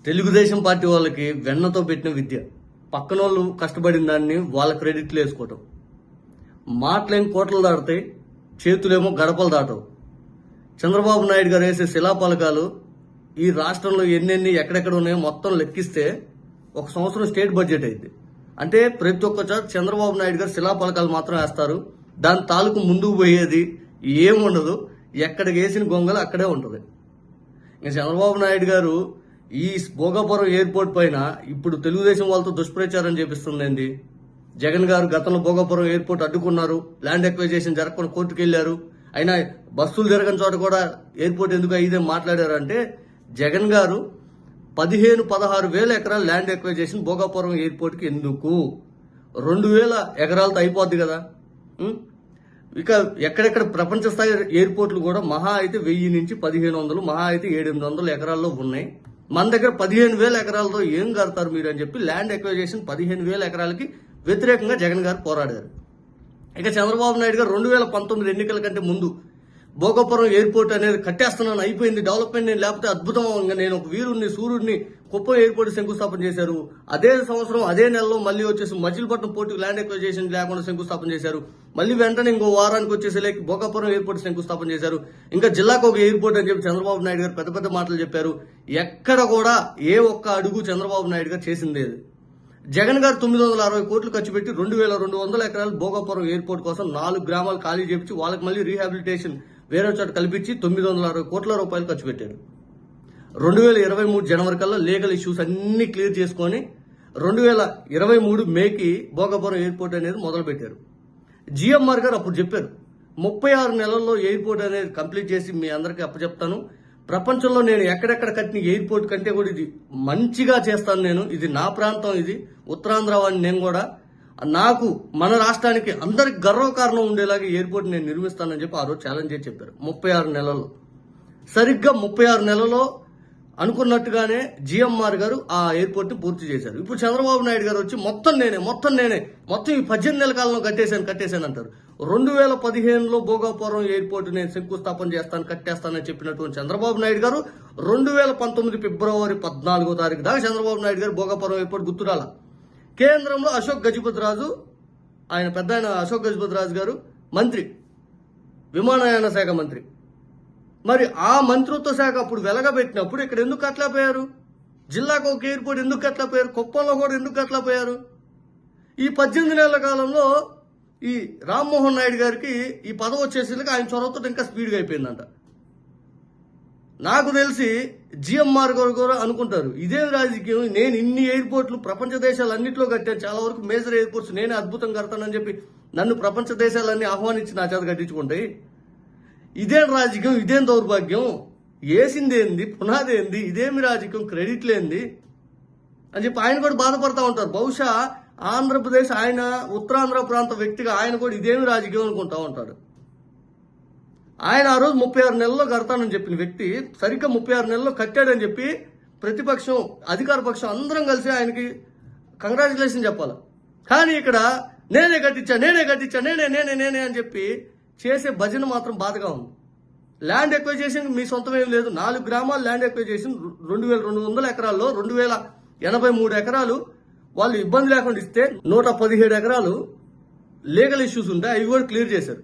Telugu Desam party వాళ్ళకి వెన్నతో పెట్టిన విద్య. పక్కన వాళ్ళు కష్టపడిన దాన్ని వాళ్ళ క్రెడిట్లు వేసుకోవటం. మాటలేం కోటలు దాడతాయి, చేతులేమో గడపలు దాటవు. చంద్రబాబు నాయుడు గారు వేసే శిలాపలకాలు ఈ రాష్ట్రంలో ఎన్నెన్ని ఎక్కడెక్కడ ఉన్నాయో మొత్తం లెక్కిస్తే ఒక సంవత్సరం స్టేట్ బడ్జెట్ అయింది. అంటే ప్రతి ఒక్క చోట చంద్రబాబు నాయుడు గారు శిలాపలకాలు మాత్రం వేస్తారు. దాని తాలూకు ముందుకు పోయేది ఏముండదు. ఎక్కడికి వేసిన గొంగలు అక్కడే ఉంటుంది. ఇంకా చంద్రబాబు నాయుడు గారు ఈ భోగాపురం ఎయిర్పోర్ట్ పైన ఇప్పుడు తెలుగుదేశం వాళ్ళతో దుష్ప్రచారం చేపిస్తుంది. జగన్ గారు గతంలో భోగాపురం ఎయిర్పోర్ట్ అడ్డుకున్నారు, ల్యాండ్ ఎక్వైజేషన్ జరగకుండా కోర్టుకు వెళ్లారు. అయినా బస్సులు జరగని చోట కూడా ఎయిర్పోర్ట్ ఎందుకు అయ్యిదే మాట్లాడారంటే, జగన్ గారు 15-16 వేల ఎకరాల ల్యాండ్ ఎక్వైజేషన్ భోగాపురం ఎయిర్పోర్ట్ కి ఎందుకు? 2000 ఎకరాలతో అయిపోద్ది కదా. ఇక ఎక్కడెక్కడ ప్రపంచ స్థాయి ఎయిర్పోర్ట్లు కూడా మహా అయితే 1000 నుంచి 1500, మహా అయితే 700 ఎకరాల్లో ఉన్నాయి. మన దగ్గర 15,000 ఎకరాలతో ఏం కడతారు మీరు అని చెప్పి ల్యాండ్ ఎక్వైజేషన్ 15,000 ఎకరాలకి వ్యతిరేకంగా జగన్ గారు పోరాడారు. ఇక చంద్రబాబు నాయుడు గారు 2019 ఎన్నికల కంటే ముందు భోగాపురం ఎయిర్పోర్ట్ అనేది కట్టేస్తున్నాను, అయిపోయింది డెవలప్మెంట్, నేను లేకపోతే అద్భుతం, ఇంకా నేను ఒక వీరుణ్ణి సూర్యుడిని, కుప్పం ఎయిర్పోర్ట్ శంకుస్థాపన చేశారు. అదే సంవత్సరం అదే నెలలో మళ్ళీ వచ్చేసి మచిలీపట్నం పోర్టుకు ల్యాండ్ ఎక్వైజేషన్ లేకుండా శంకుస్థాపన చేశారు. మళ్ళీ వెంటనే ఇంకో వారానికి వచ్చేసి భోగాపురం ఎయిర్పోర్ట్ శంకుస్థాపన చేశారు. ఇంకా జిల్లాకు ఒక ఎయిర్పోర్ట్ అని చెప్పి చంద్రబాబు నాయుడు గారు పెద్ద పెద్ద మాటలు చెప్పారు. ఎక్కడ కూడా ఏ ఒక్క అడుగు చంద్రబాబు నాయుడు గారు చేసిందేది. జగన్ గారు 960 కోట్లు ఖర్చు పెట్టి 2200 ఎకరాలు భోగాపురం ఎయిర్పోర్ట్ కోసం 4 గ్రామాలు ఖాళీ చేపించి వాళ్ళకి మళ్ళీ రీహాబిలిటేషన్ వేరే చోట కల్పించి 960 కోట్ల రూపాయలు ఖర్చు పెట్టారు. 2023 జనవరి కల్లా లీగల్ ఇష్యూస్ అన్ని క్లియర్ చేసుకుని 2023 మేకి భోగాపురం ఎయిర్పోర్ట్ అనేది మొదలు పెట్టారు. జిఎంఆర్ గారు అప్పుడు చెప్పారు, 36 నెలల్లో ఎయిర్పోర్ట్ అనేది కంప్లీట్ చేసి మీ అందరికీ అప్పచెప్తాను. ప్రపంచంలో నేను ఎక్కడెక్కడ కట్టిన ఎయిర్పోర్ట్ కంటే కూడా ఇది మంచిగా చేస్తాను, నేను ఇది నా ప్రాంతం, ఇది ఉత్తరాంధ్ర వాడిని, నేను కూడా నాకు మన రాష్ట్రానికి అందరికి గర్వకారణం ఉండేలాగా ఎయిర్పోర్ట్ నేను నిర్మిస్తానని చెప్పి ఆ రోజు ఛాలెంజ్ చేసి చెప్పారు. 36 నెలల్లో, సరిగ్గా 36 నెలల్లో అనుకున్నట్టుగానే జిఎంఆర్ గారు ఆ ఎయిర్పోర్ట్ ని పూర్తి చేశారు. ఇప్పుడు చంద్రబాబు నాయుడు గారు వచ్చి మొత్తం నేనే మొత్తం ఈ 18 నెలల కాలంలో కట్టేశాను అంటారు. 2015లో భోగాపురం ఎయిర్పోర్ట్ నేను శంకుస్థాపన చేస్తాను, కట్టేస్తానని చెప్పినటువంటి చంద్రబాబు నాయుడు గారు 2019 ఫిబ్రవరి 14వ తారీఖు దాకా చంద్రబాబు నాయుడు గారు భోగాపురం ఎయిర్పోర్ట్ గుర్తురాల. కేంద్రంలో అశోక్ గజపతిరాజు, ఆయన పెద్ద ఆయన అశోక్ గజపతిరాజు గారు మంత్రి, విమానయాన శాఖ మంత్రి. మరి ఆ మంత్రిత్వ శాఖ అప్పుడు వెలగబెట్టినప్పుడు ఇక్కడ ఎందుకు కట్టలేకపోయారు? జిల్లాకు ఒక ఎయిర్పోర్ట్ ఎందుకు కట్టలేకపోయారు? కుప్పంలో కూడా ఎందుకు కట్టలేకపోయారు? ఈ 18 నెలల కాలంలో ఈ రామ్మోహన్ నాయుడు గారికి ఈ పదవి వచ్చేసరికి ఆయన చొరవతో ఇంకా స్పీడ్గా అయిపోయిందంట. నాకు తెలిసి జిఎంఆర్ గారు కూడా అనుకుంటారు, ఇదేం రాజకీయం, నేను ఇన్ని ఎయిర్పోర్ట్లు ప్రపంచ దేశాలు అన్నింటిలో కట్టాను, చాలా వరకు మేజర్ ఎయిర్పోర్ట్స్ నేనే అద్భుతం కడతానని చెప్పి నన్ను ప్రపంచ దేశాలన్నీ ఆహ్వానించి నా చేత కట్టించుకుంటాయి. ఇదేం రాజకీయం, ఇదేం దౌర్భాగ్యం, వేసిందేంది, పునాదేంది, ఇదేమి రాజకీయం, క్రెడిట్ లేంది అని చెప్పి ఆయన కూడా బాధపడతా ఉంటారు. బహుశా ఆంధ్రప్రదేశ్, ఆయన ఉత్తరాంధ్ర ప్రాంత వ్యక్తిగా ఆయన కూడా ఇదేమి రాజకీయం అనుకుంటా ఉంటాడు. ఆయన ఆ రోజు 36 నెలల్లో కడతానని చెప్పిన వ్యక్తి సరిగ్గా 36 నెలల్లో కట్టాడని చెప్పి ప్రతిపక్షం, అధికార పక్షం అందరం కలిసి ఆయనకి కంగ్రాచులేషన్ చెప్పాలి. కానీ ఇక్కడ నేనే కట్టించా నేనే అని చెప్పి చేసే భజన మాత్రం బాధగా ఉంది. ల్యాండ్ ఎక్వైజేషన్ మీ సొంతం ఏం లేదు. 4 గ్రామాలు ల్యాండ్ ఎక్వైజేషన్ 2200 ఎకరాల్లో 2083 ఎకరాలు వాళ్ళు ఇబ్బంది లేకుండా ఇస్తే 117 ఎకరాలు లీగల్ ఇష్యూస్ ఉంటాయి, అవి కూడా క్లియర్ చేశారు.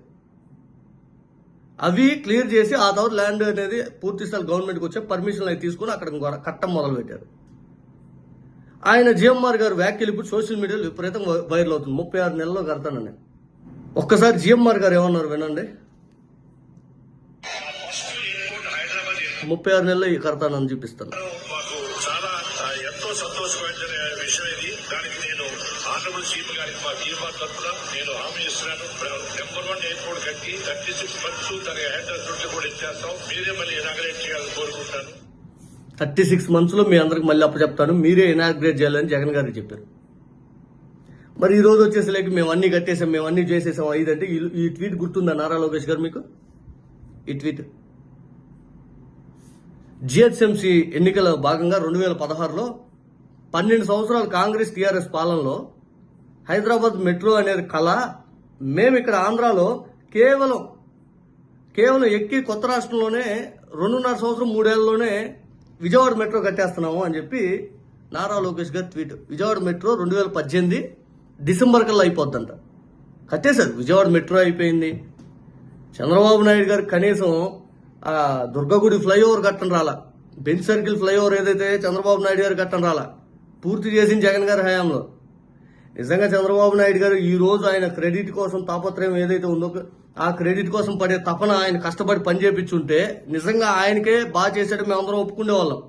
అవి క్లియర్ చేసి ఆ తర్వాత ల్యాండ్ అనేది పూర్తి స్థాయి గవర్నమెంట్కి వచ్చే పర్మిషన్లు అవి తీసుకుని అక్కడ కట్టం మొదలు పెట్టారు. ఆయన జిఎంఆర్ గారు వ్యాఖ్యలు ఇప్పుడు సోషల్ మీడియాలో విపరీతంగా వైరల్ అవుతుంది. 36 నెలల్లో కడతానని. ఒక్కసారి జిఎంఆర్ గారు ఏమన్నారు వినండి. 36 నెలల్లో కడతానని చూపిస్తాను. ఎంతో సంతోషమైన విషయం ఇది. దానికి నేను ఆనరబుల్ సీఎం గారికి మా తీర్మానం తరఫున నేను హామీ ఇస్తున్నాను. నెంబర్ 1 ఎయిర్పోర్ట్ కట్టి 36 మంత్స్ తన అడ్రస్ కూడా ఇచ్చేస్తాం. మీరే మళ్ళీ ఇనాగ్రేట్ చేయాలని కోరుకుంటాను. 36 మంత్స్ లో మీ అందరికి మళ్ళీ అప్పచెప్తాను, మీరే ఇనాగ్రేట్ చేయాలని జగన్ గారికి చెప్పారు. మరి ఈ రోజు వచ్చేసరికి మేము అన్ని కట్టేసాం, మేము అన్ని చేసేసాం ఇదంటే ఈ ట్వీట్ గుర్తుందా నారా లోకేష్ గారు మీకు? ఈ ట్వీట్ జిహెచ్ఎంసీ ఎన్నికల భాగంగా 2016లో 12 సంవత్సరాలు కాంగ్రెస్ టీఆర్ఎస్ పాలనలో హైదరాబాద్ మెట్రో అనేది కళ, మేము ఇక్కడ ఆంధ్రాలో కేవలం ఎక్కి కొత్త రాష్ట్రంలోనే 2.5 సంవత్సరం 3 ఏళ్లలోనే విజయవాడ మెట్రో కట్టేస్తున్నాము అని చెప్పి నారా లోకేష్ గారు ట్వీట్. విజయవాడ మెట్రో 2018 డిసెంబర్ కల్లా అయిపోద్దంట. కట్టేశారు, విజయవాడ మెట్రో అయిపోయింది. చంద్రబాబు నాయుడు గారు కనీసం ఆ దుర్గగుడి ఫ్లైఓవర్ కట్టం రాలా, బెంచ్ సర్కిల్ ఫ్లైఓవర్ ఏదైతే చంద్రబాబు నాయుడు గారు కట్టం రాలా, పూర్తి చేసింది జగన్ గారి హయాంలో. నిజంగా చంద్రబాబు నాయుడు గారు ఈ రోజు ఆయన క్రెడిట్ కోసం తాపత్రయం ఏదైతే ఉందో ఆ క్రెడిట్ కోసం పడే తపన, ఆయన కష్టపడి పని చేపించుంటే నిజంగా ఆయనకే బాగా చేశాడు, మేమందరం ఒప్పుకునే వాళ్ళం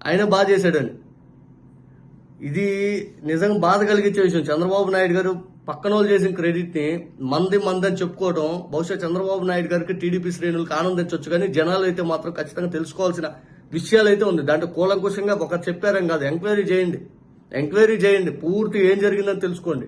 ఆయన బాగా చేశాడని. ఇది నిజంగా బాధ కలిగించే విషయం. చంద్రబాబు నాయుడు గారు పక్కన వాళ్ళు చేసిన క్రెడిట్ ని మంది అని చెప్పుకోవడం బహుశా చంద్రబాబు నాయుడు గారికి టీడీపీ శ్రేణులకు ఆనందించవచ్చు, కానీ జనాలు అయితే మాత్రం ఖచ్చితంగా తెలుసుకోవాల్సిన విషయాలు అయితే ఉంది. దాంట్లో కూలంకుషంగా ఒకరు చెప్పారని కాదు, ఎంక్వైరీ చేయండి, పూర్తి ఏం జరిగిందని తెలుసుకోండి.